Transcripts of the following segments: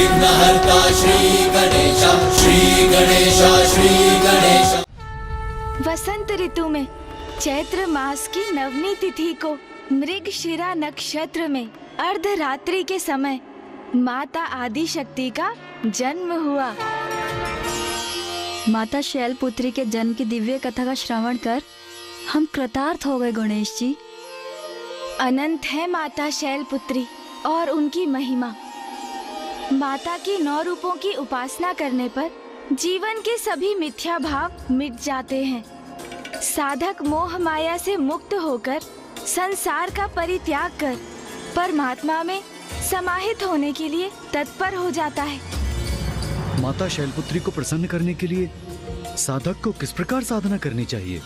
विघ्नहर्ता श्री गणेश, श्री गणेश, श्री गणेश। वसंत ऋतु में चैत्र मास की नवमी तिथि को मृगशिरा नक्षत्र में अर्धरात्रि के समय माता आदि शक्ति का जन्म हुआ। माता शैलपुत्री के जन्म की दिव्य कथा का श्रवण कर हम कृतार्थ हो गए गणेश जी। अनंत है माता शैलपुत्री और उनकी महिमा। माता की 9 रूपों की उपासना करने पर जीवन के सभी मिथ्या भाव मिट जाते हैं। साधक मोह माया से मुक्त होकर संसार का परित्याग कर परमात्मा में समाहित होने के लिए तत्पर हो जाता है। माता शैलपुत्री को प्रसन्न करने के लिए साधक को किस प्रकार साधना करनी चाहिए?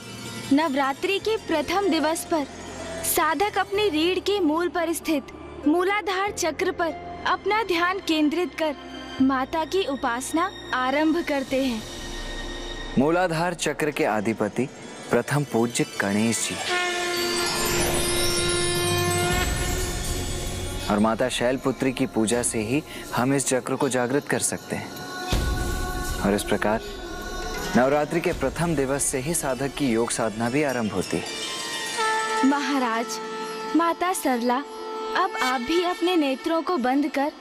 नवरात्रि के प्रथम दिवस पर साधक अपनी रीढ़ के मूल पर स्थित मूलाधार चक्र पर अपना ध्यान केंद्रित कर माता की उपासना आरंभ करते हैं। मूलाधार चक्र के अधिपति प्रथम पूज्य गणेश जी और माता शैलपुत्री की पूजा से ही हम इस चक्र को जागृत कर सकते हैं। और इस प्रकार नवरात्रि के प्रथम दिवस से ही साधक की योग साधना भी आरंभ होती है। महाराज, माता सरला, अब आप भी अपने नेत्रों को बंद कर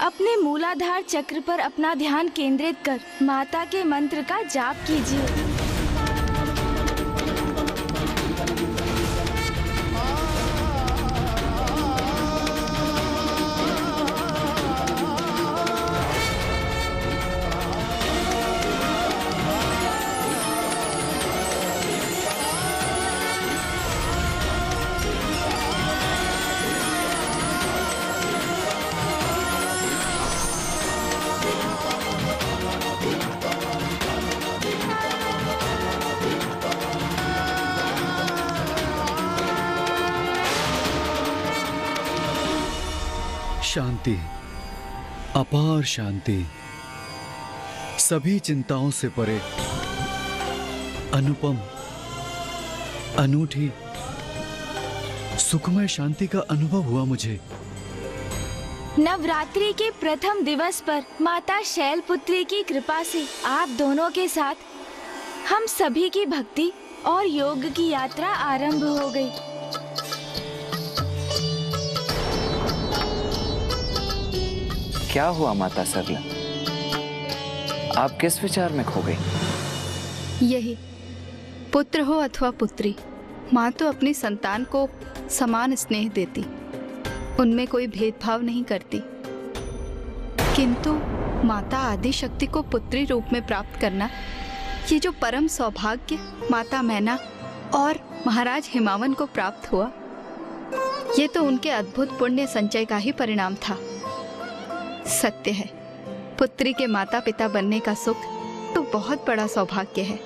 अपने मूलाधार चक्र पर अपना ध्यान केंद्रित कर माता के मंत्र का जाप कीजिए। शांति, अपार शांति, सभी चिंताओं से परे, अनुपम, अनूठी, सुखमय शांति का अनुभव हुआ मुझे। नवरात्रि के प्रथम दिवस पर माता शैलपुत्री की कृपा से आप दोनों के साथ हम सभी की भक्ति और योग की यात्रा आरंभ हो गई। क्या हुआ माता सरला? आप किस विचार में खो गई? यही, पुत्र हो अथवा पुत्री, माँ तो अपनी संतान को समान स्नेह देती, उनमें कोई भेदभाव नहीं करती। किंतु माता आदि शक्ति को पुत्री रूप में प्राप्त करना, ये जो परम सौभाग्य माता मैना और महाराज हिमावन को प्राप्त हुआ, ये तो उनके अद्भुत पुण्य संचय का ही परिणाम था। सत्य है, पुत्री के माता पिता बनने का सुख तो बहुत बड़ा सौभाग्य है।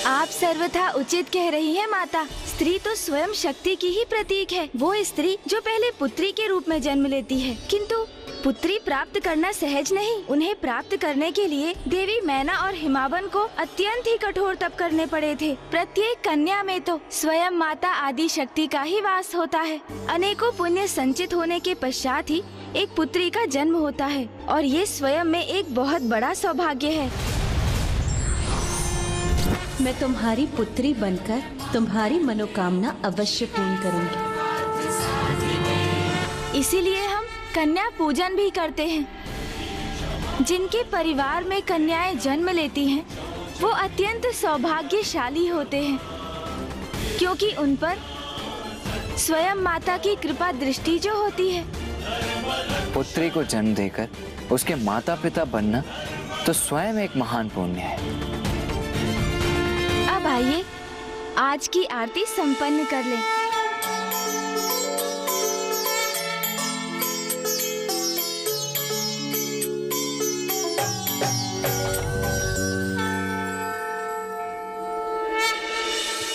आप सर्वथा उचित कह रही हैं माता। स्त्री तो स्वयं शक्ति की ही प्रतीक है। वो स्त्री जो पहले पुत्री के रूप में जन्म लेती है, किंतु पुत्री प्राप्त करना सहज नहीं। उन्हें प्राप्त करने के लिए देवी मैना और हिमावन को अत्यंत ही कठोर तप करने पड़े थे। प्रत्येक कन्या में तो स्वयं माता आदि शक्ति का ही वास होता है। अनेकों पुण्य संचित होने के पश्चात ही एक पुत्री का जन्म होता है और ये स्वयं में एक बहुत बड़ा सौभाग्य है। मैं तुम्हारी पुत्री बनकर तुम्हारी मनोकामना अवश्य पूर्ण करूंगी। इसीलिए हम कन्या पूजन भी करते हैं। जिनके परिवार में कन्याएं जन्म लेती हैं, वो अत्यंत सौभाग्यशाली होते हैं, क्योंकि उन पर स्वयं माता की कृपा दृष्टि जो होती है। पुत्री को जन्म देकर उसके माता पिता बनना तो स्वयं एक महान पुण्य है। अब आइए आज की आरती संपन्न कर लें।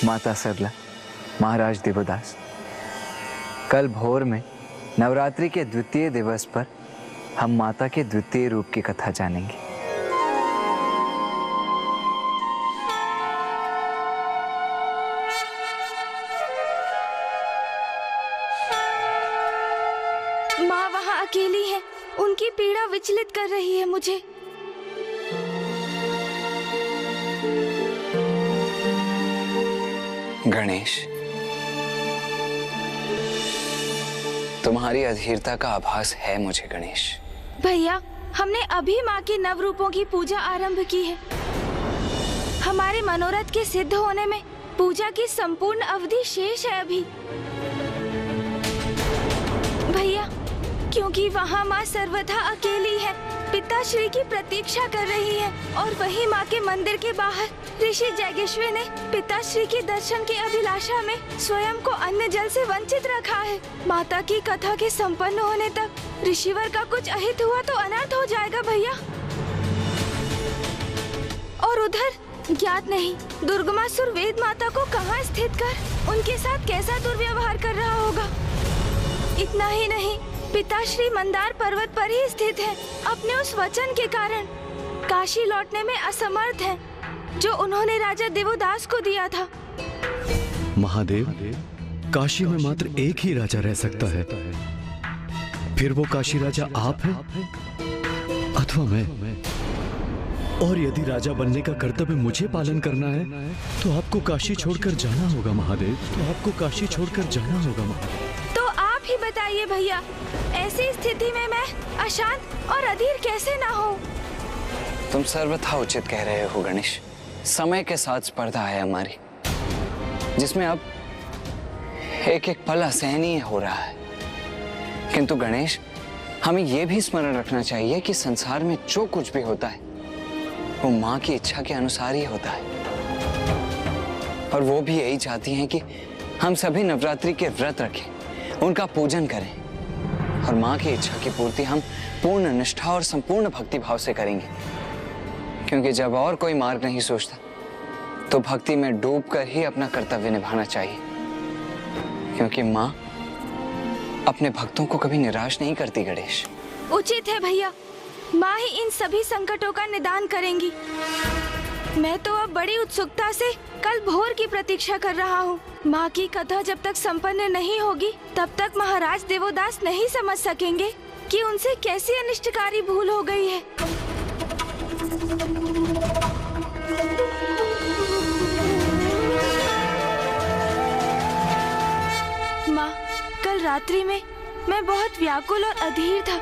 माता सरला, महाराज देवदास, कल भोर में नवरात्रि के द्वितीय दिवस पर हम माता के द्वितीय रूप की कथा जानेंगे। माँ वहाँ अकेली है, उनकी पीड़ा विचलित कर रही है मुझे। गणेश, तुम्हारी अधीरता का आभास है मुझे गणेश। भैया, हमने अभी माँ के नव रूपों की पूजा आरंभ की है। हमारे मनोरथ के सिद्ध होने में पूजा की संपूर्ण अवधि शेष है अभी। भैया, क्योंकि वहाँ माँ सर्वथा अकेली है, पिताश्री की प्रतीक्षा कर रही है और वही माँ के मंदिर के बाहर ऋषि जैगेश्वर ने पिताश्री के दर्शन की अभिलाषा में स्वयं को अन्न जल से वंचित रखा है। माता की कथा के संपन्न होने तक ऋषिवर का कुछ अहित हुआ तो अनर्थ हो जाएगा भैया। और उधर ज्ञात नहीं दुर्गमासुर वेद माता को कहाँ स्थित कर उनके साथ कैसा दुर्व्यवहार कर रहा होगा। इतना ही नहीं, पिताश्री मंदार पर्वत पर ही स्थित है। अपने उस वचन के कारण काशी लौटने में असमर्थ हैं, जो उन्होंने राजा देवोदास को दिया था। महादेव, काशी में मात्र एक ही राजा रह सकता है। फिर वो काशी राजा आप हैं अथवा मैं। और यदि राजा बनने का कर्तव्य मुझे पालन करना है तो आपको काशी छोड़कर जाना होगा महादेव, तो आपको काशी छोड़कर जाना होगा महादेव। तो आप ही बताइए भैया, ऐसी स्थिति में मैं अशांत और अधीर कैसे ना हो। तुम सर्वथा उचित कह रहे हो गणेश। समय के साथ स्पर्धा है हमारी, जिसमें अब एक एक पल असहनीय हो रहा है। किंतु गणेश, हमें यह भी स्मरण रखना चाहिए कि संसार में जो कुछ भी होता है वो माँ की इच्छा के अनुसार ही होता है। और वो भी यही चाहती हैं कि हम सभी नवरात्रि के व्रत रखें, उनका पूजन करें और माँ की इच्छा की पूर्ति हम पूर्ण निष्ठा और संपूर्ण भक्ति भाव से करेंगे। क्योंकि जब और कोई मार्ग नहीं सोचता तो भक्ति में डूबकर ही अपना कर्तव्य निभाना चाहिए। क्योंकि माँ अपने भक्तों को कभी निराश नहीं करती गणेश। उचित है भैया, माँ ही इन सभी संकटों का निदान करेंगी। मैं तो अब बड़ी उत्सुकता से कल भोर की प्रतीक्षा कर रहा हूँ। माँ की कथा जब तक संपन्न नहीं होगी तब तक महाराज देवोदास नहीं समझ सकेंगे कि उनसे कैसी अनिष्टकारी भूल हो गई है। माँ, कल रात्रि में मैं बहुत व्याकुल और अधीर था,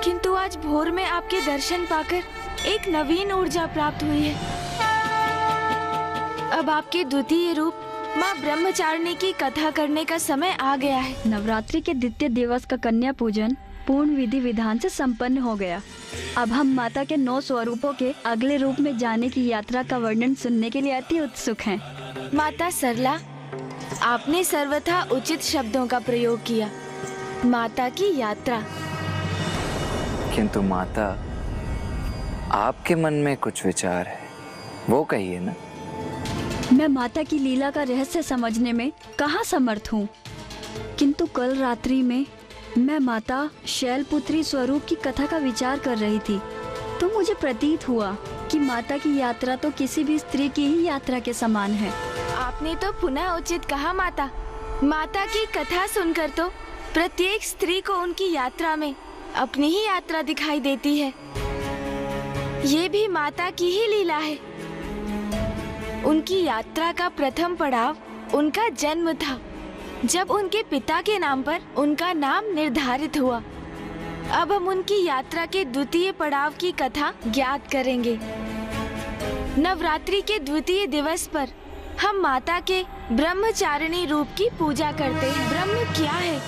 किंतु आज भोर में आपके दर्शन पाकर एक नवीन ऊर्जा प्राप्त हुई है। अब आपके द्वितीय रूप माँ ब्रह्मचारिणी की कथा करने का समय आ गया है। नवरात्रि के द्वितीय दिवस का कन्या पूजन पूर्ण विधि विधान से संपन्न हो गया। अब हम माता के 9 स्वरूपों के अगले रूप में जाने की यात्रा का वर्णन सुनने के लिए अति उत्सुक हैं। माता सरला, आपने सर्वथा उचित शब्दों का प्रयोग किया। माता की यात्रा। किंतु माता, आपके मन में कुछ विचार है, वो कहिए ना। मैं माता की लीला का रहस्य समझने में कहाँ समर्थ हूँ, किंतु कल रात्रि में मैं माता शैलपुत्री स्वरूप की कथा का विचार कर रही थी तो मुझे प्रतीत हुआ कि माता की यात्रा तो किसी भी स्त्री की ही यात्रा के समान है। आपने तो पुनः उचित कहा माता। माता की कथा सुनकर तो प्रत्येक स्त्री को उनकी यात्रा में अपनी ही यात्रा दिखाई देती है। ये भी माता की ही लीला है। उनकी यात्रा का प्रथम पड़ाव उनका जन्म था, जब उनके पिता के नाम पर उनका नाम निर्धारित हुआ। अब हम उनकी यात्रा के द्वितीय पड़ाव की कथा ज्ञात करेंगे। नवरात्रि के द्वितीय दिवस पर हम माता के ब्रह्मचारिणी रूप की पूजा करते हैं। ब्रह्म क्या है?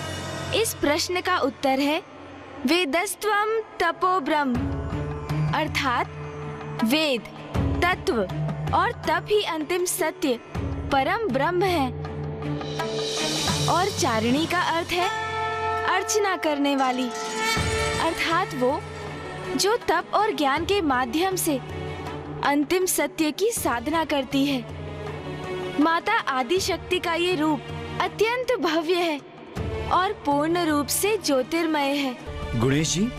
इस प्रश्न का उत्तर है वेदस्त्वम तपो ब्रह्म, अर्थात वेद, तत्व और तप ही अंतिम सत्य परम ब्रह्म है। और चारिणी का अर्थ है अर्चना करने वाली, अर्थात वो जो तप और ज्ञान के माध्यम से अंतिम सत्य की साधना करती है। माता आदि शक्ति का ये रूप अत्यंत भव्य है और पूर्ण रूप से ज्योतिर्मय है। गुणेश जी,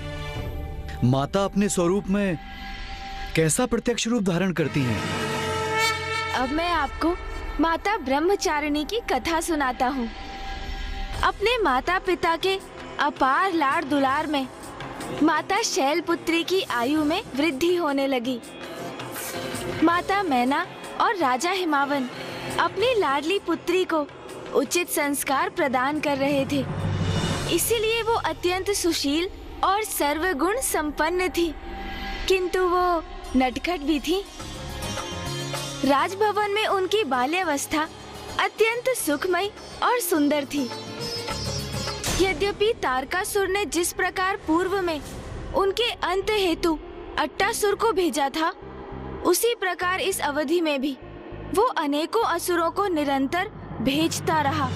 माता अपने स्वरूप में कैसा प्रत्यक्ष रूप धारण करती हैं? अब मैं आपको माता ब्रह्मचारिणी की कथा सुनाता हूँ। अपने माता पिता के अपार लाड़ दुलार में माता शैलपुत्री की आयु में वृद्धि होने लगी। माता मैना और राजा हिमावन अपनी लाडली पुत्री को उचित संस्कार प्रदान कर रहे थे, इसीलिए वो अत्यंत सुशील और सर्वगुण संपन्न थी, किंतु वो नटखट भी थी। राजभवन में उनकी बाल्यावस्था अत्यंत सुखमयी और सुंदर थी। यद्यपि तारकासुर ने जिस प्रकार पूर्व में उनके अंत हेतु अट्टासुर को भेजा था, उसी प्रकार इस अवधि में भी वो अनेकों असुरों को निरंतर भेजता रहा,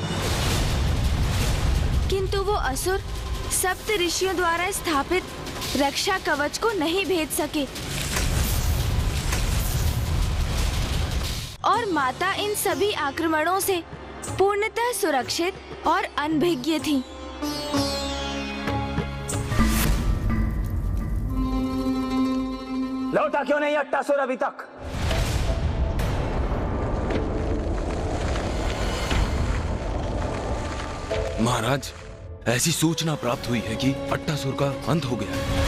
किंतु वो असुर सप्त ऋषियों द्वारा स्थापित रक्षा कवच को नहीं भेज सके और माता इन सभी आक्रमणों से पूर्णतः सुरक्षित और अनभिज्ञ थी। लौटा क्यों नहीं अट्टासुर अभी तक? महाराज, ऐसी सूचना प्राप्त हुई है कि अट्टासुर का अंत हो गया है।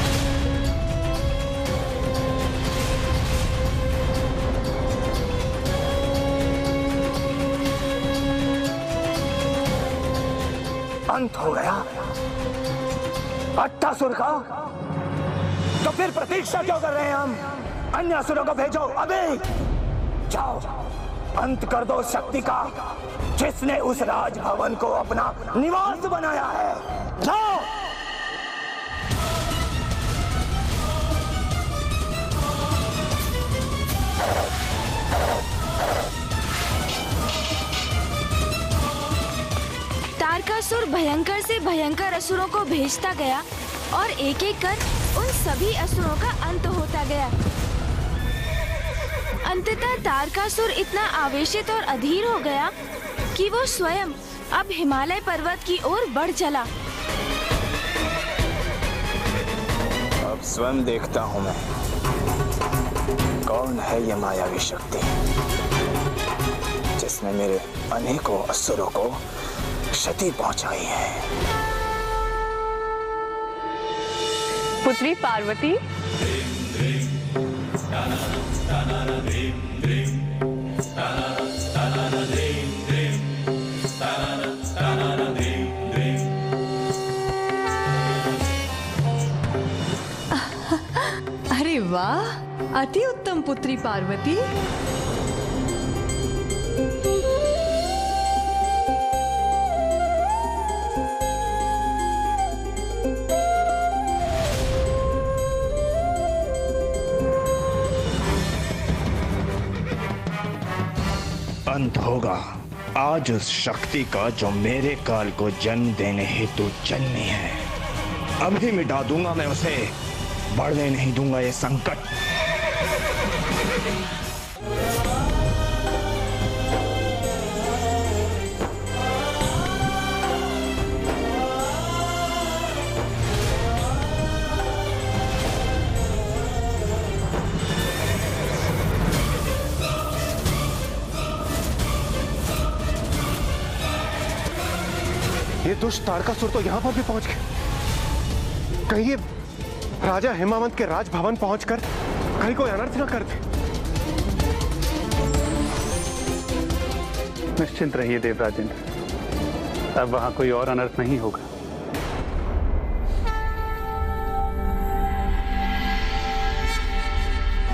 अंत हो गया अट्टासुर का? तो फिर प्रतीक्षा क्यों कर रहे हैं हम? अन्य असुरों को भेजो अभी। जाओ, अंत कर दो शक्ति का, जिसने उस राजभवन को अपना निवास बनाया है। जाओ। तारकासुर भयंकर से भयंकर असुरों को भेजता गया और एक एक कर उन सभी असुरों का अंत होता गया। अंततः तारकासुर इतना आवेशित और अधीर हो गया कि वो स्वयं अब हिमालय पर्वत की ओर बढ़ चला। अब स्वयं देखता हूँ मैं, कौन है ये मायावी शक्ति जिसने मेरे अनेकों असुरों को क्षति पहुंचाई है। पुत्री पार्वती, अरे वाह, अति उत्तम पुत्री पार्वती। अंत होगा आज उस शक्ति का जो मेरे काल को जन्म देने हेतु जन्मी है। अभी मिटा दूंगा मैं उसे, बढ़ने नहीं दूंगा ये संकट। ये दुष्ट तारकासुर तो यहाँ पर भी पहुंच गए। कहीं ये राजा हिमावंत के राजभवन पहुंचकर कहीं कोई अनर्थ न कर दे। निश्चिंत रहिए देवराजेंद्र, अब वहां कोई और अनर्थ नहीं होगा।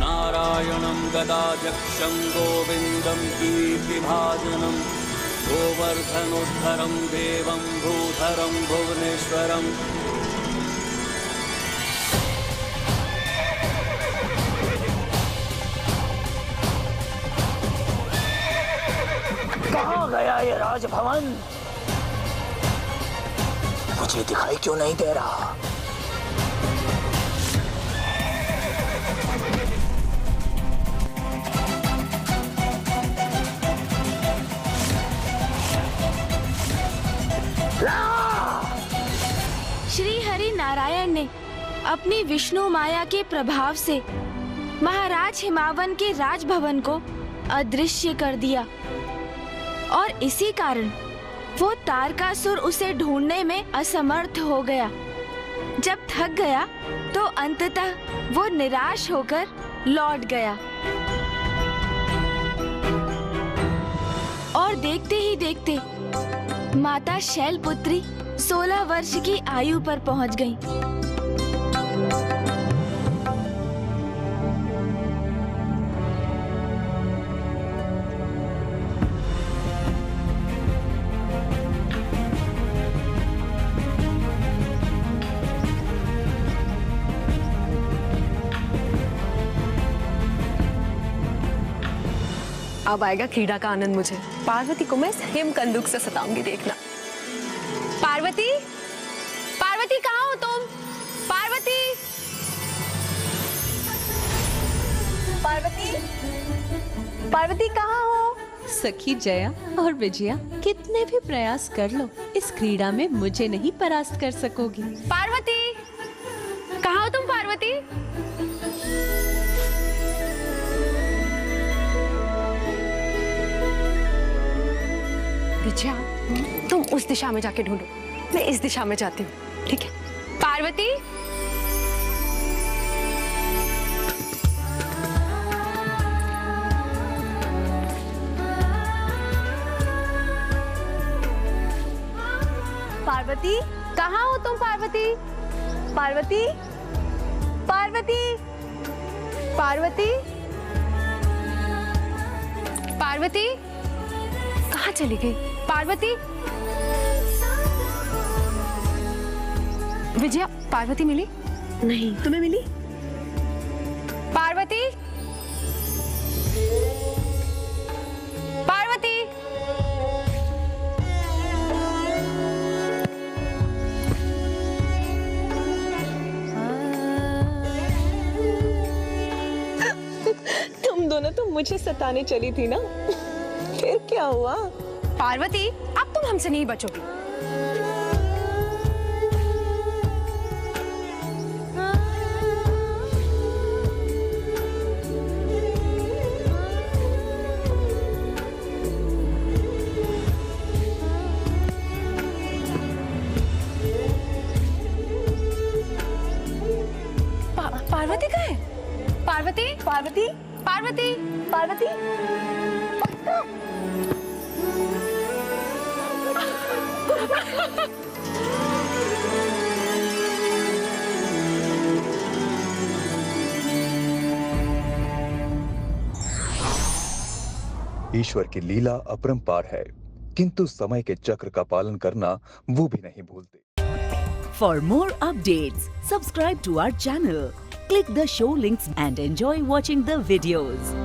नारायणं गदाध्यक्षं गोविन्दं कीर्तिभाजनं गोवर्धनोद्धरं देवं भूधरं भुवनेश्वरम्। कहाँ गया ये राजभवन? मुझे दिखाई क्यों नहीं दे रहा? श्री हरि नारायण ने अपनी विष्णु माया के प्रभाव से महाराज हिमावन के राजभवन को अदृश्य कर दिया और इसी कारण वो तारकासुर उसे ढूंढने में असमर्थ हो गया। जब थक गया तो अंततः वो निराश होकर लौट गया और देखते ही देखते माता शैलपुत्री 16 वर्ष की आयु पर पहुंच गई। अब आएगा क्रीड़ा का आनंद मुझे। पार्वती को मैं हिम कंदुक से सताऊंगी, देखना। पार्वती, पार्वती कहाँ हो तुम? पार्वती, पार्वती, पार्वती कहाँ हो? सखी जया और विजया कितने भी प्रयास कर लो, इस क्रीड़ा में मुझे नहीं परास्त कर सकोगी। पार्वती, कहाँ हो तुम? पार्वती, विजया, तुम उस दिशा में जाके ढूंढो, मैं इस दिशा में जाती हूँ, ठीक है? पार्वती, पार्वती, कहाँ हो तुम? पार्वती, पार्वती, पार्वती, पार्वती, पार्वती, कहाँ चली गई? पार्वती, विजया, पार्वती मिली? नहीं, तुम्हें मिली? पार्वती, पार्वती, तुम दोनों तो मुझे सताने चली थी ना, फिर क्या हुआ? पार्वती, अब तुम हमसे नहीं बचोगी। पार्वती कहाँ है? पार्वती, पार्वती, पार्वती, पार्वती, ईश्वर की लीला अपरंपार है, किंतु समय के चक्र का पालन करना वो भी नहीं भूलते। For more updates, subscribe to our channel, click the show links and enjoy watching the videos.